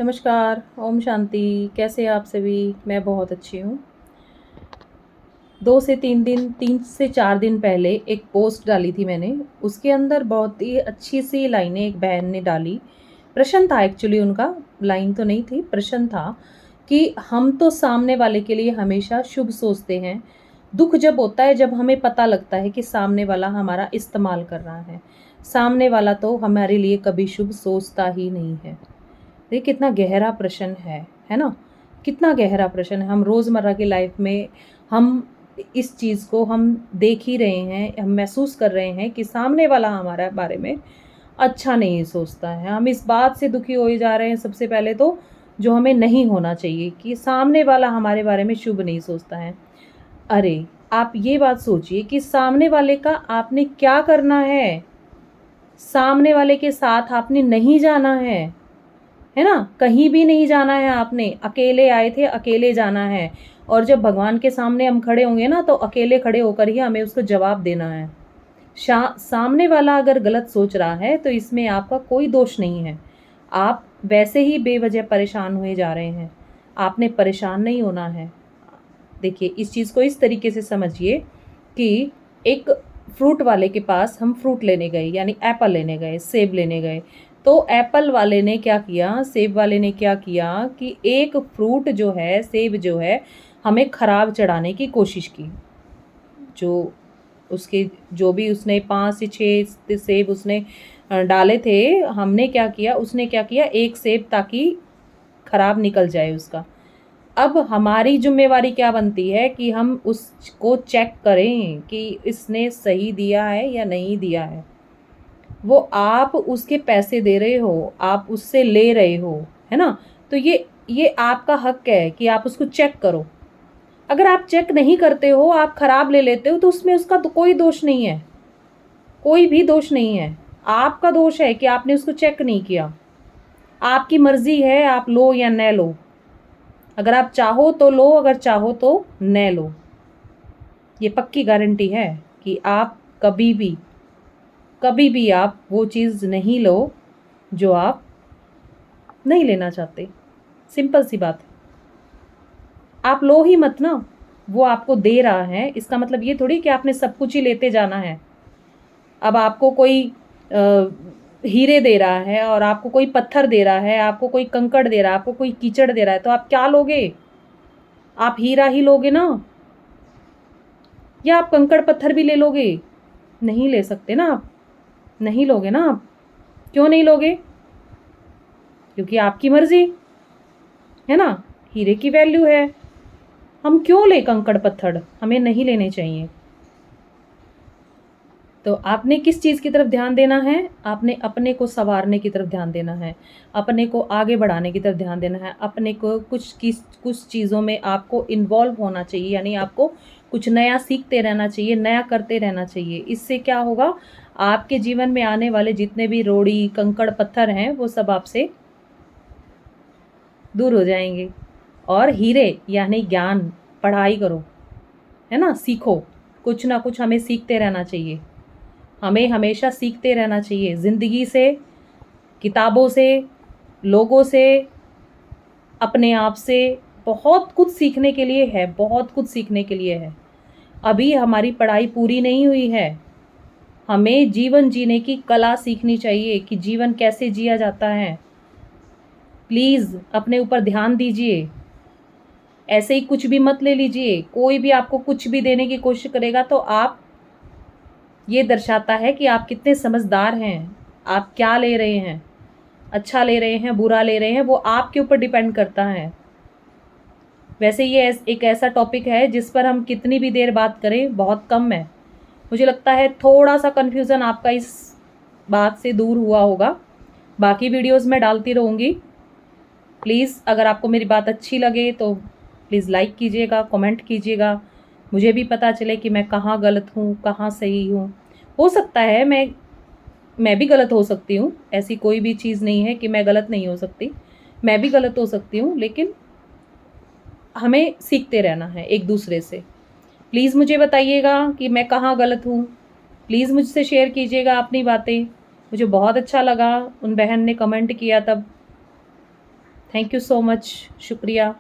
नमस्कार, ओम शांति। कैसे हैं आप सभी? मैं बहुत अच्छी हूँ। 2 से 3 दिन 3 से 4 दिन पहले एक पोस्ट डाली थी मैंने। उसके अंदर बहुत ही अच्छी-सी लाइनें एक बहन ने डाली। प्रश्न था एक्चुअली उनका, लाइन तो नहीं थी, प्रश्न था कि हम तो सामने वाले के लिए हमेशा शुभ सोचते हैं। दुःख जब होता है जब हमें पता लगता है कि सामने वाला हमारा इस्तेमाल कर रहा है। सामने वाला तो हमारे लिए कभी शुभ सोचता ही नहीं है। ये कितना गहरा प्रश्न है ना? कितना गहरा प्रश्न है। हम रोज़मर्रा की लाइफ में हम इस चीज़ को हम देख ही रहे हैं, हम महसूस कर रहे हैं कि सामने वाला हमारे बारे में अच्छा नहीं सोचता है। हम इस बात से दुखी होए जा रहे हैं सबसे पहले तो, जो हमें नहीं होना चाहिए कि सामने वाला हमारे बारे में शुभ नहीं सोचता है। अरे! आप ये बात सोचिए कि सामने वाले का आपने क्या करना है? सामने वाले के साथ आपने नहीं जाना है ना? कहीं भी नहीं जाना है आपने, अकेले आए थे, अकेले जाना है और जब भगवान के सामने हम खड़े होंगे ना, तो अकेले खड़े होकर ही हमें उसको जवाब देना है। सामने वाला अगर गलत सोच रहा है, तो इसमें आपका कोई दोष नहीं है। आप वैसे ही बेवजह परेशान हुए जा रहे हैं। आपने परेशान नहीं होना है। देखिए, इस चीज़ को इस तरीके से समझिए कि एक फ्रूट वाले के पास हम फ्रूट लेने गए, यानी एप्पल लेने गए, सेब लेने गए। तो एप्पल वाले ने क्या किया, सेब वाले ने क्या किया कि एक फ्रूट जो है, सेब जो है, हमें खराब चढ़ाने की कोशिश की। जो उसके जो भी उसने 5 से 6 सेब उसने डाले थे, हमने क्या किया, उसने क्या किया, एक सेब ताकि खराब निकल जाए उसका। अब हमारी ज़िम्मेवारी क्या बनती है कि हम उसको चेक करें कि इसने सही दिया है या नहीं दिया है। वो आप उसके पैसे दे रहे हो, आप उससे ले रहे हो, है ना? तो ये आपका हक है कि आप उसको चेक करो। अगर आप चेक नहीं करते हो, आप खराब ले लेते हो, तो उसमें उसका तो कोई दोष नहीं है, कोई भी दोष नहीं है। आपका दोष है कि आपने उसको चेक नहीं किया। आपकी मर्ज़ी है, आप लो या न लो। अगर आप चाहो तो लो, अगर चाहो तो न लो। ये पक्की गारंटी है कि आप कभी भी आप वो चीज़ नहीं लो जो आप नहीं लेना चाहते। सिंपल सी बात है। आप लो ही मत ना। वो आपको दे रहा है, इसका मतलब ये थोड़ी कि आपने सब कुछ ही लेते जाना है। अब आपको कोई हीरे दे रहा है और आपको कोई पत्थर दे रहा है, आपको कोई कंकड़ दे रहा है, आपको कोई कीचड़ दे रहा है, तो आप क्या लोगे? आप हीरा ही लोगे ना, या आप कंकड़ पत्थर भी ले लोगे? नहीं ले सकते ना आप, नहीं लोगे ना आप। क्यों नहीं लोगे? क्योंकि आपकी मर्ज़ी, है ना? हीरे की वैल्यू है। हम क्यों लें कंकड़ पत्थर? हमें नहीं लेने चाहिए। तो आपने किस चीज़ की तरफ ध्यान देना है? आपने अपने को सँवारने की तरफ ध्यान देना है, अपने को आगे बढ़ाने की तरफ ध्यान देना है, अपने को कुछ चीज़ों में आपको इन्वॉल्व होना चाहिए, यानी आपको कुछ नया सीखते रहना चाहिए, नया करते रहना चाहिए। इससे क्या होगा, आपके जीवन में आने वाले जितने भी रोड़ी, कंकड़, पत्थर हैं, वो सब आपसे दूर हो जाएँगे और हीरे यानी ज्ञान, पढ़ाई करो, है ना? सीखो, कुछ ना कुछ हमें सीखते रहना चाहिए। हमें हमेशा सीखते रहना चाहिए, ज़िंदगी से, किताबों से, लोगों से, अपने आप से। बहुत कुछ सीखने के लिए है, बहुत कुछ सीखने के लिए है। अभी हमारी पढ़ाई पूरी नहीं हुई है। हमें जीवन जीने की कला सीखनी चाहिए कि जीवन कैसे जिया जाता है। प्लीज़ अपने ऊपर ध्यान दीजिए। ऐसे ही कुछ भी मत ले लीजिए। कोई भी आपको कुछ भी देने की कोशिश करेगा तो आप, ये दर्शाता है कि आप कितने समझदार हैं। आप क्या ले रहे हैं? अच्छा ले रहे हैं, बुरा ले रहे हैं, वो आपके ऊपर डिपेंड करता है। वैसे ये एक ऐसा टॉपिक है जिस पर हम कितनी भी देर बात करें बहुत कम है। मुझे लगता है थोड़ा-सा कन्फ्यूज़न आपका इस बात से दूर हुआ होगा। बाकी वीडियोज़ मैं डालती रहूँगी। प्लीज़ अगर आपको मेरी बात अच्छी लगे तो प्लीज़ लाइक कीजिएगा, कमेंट कीजिएगा। मुझे भी पता चले कि मैं कहाँ गलत हूँ, कहाँ सही हूँ। हो सकता है मैं भी गलत हो सकती हूँ, ऐसी कोई भी चीज़ नहीं है कि मैं गलत नहीं हो सकती। मैं भी गलत हो सकती हूँ, लेकिन हमें सीखते रहना है एक-दूसरे से। प्लीज़ मुझे बताइएगा कि मैं कहाँ गलत हूँ। प्लीज़ मुझसे शेयर कीजिएगा अपनी बातें। मुझे बहुत अच्छा लगा उन बहन ने कमेंट किया तब। थैंक यू सो मच, शुक्रिया।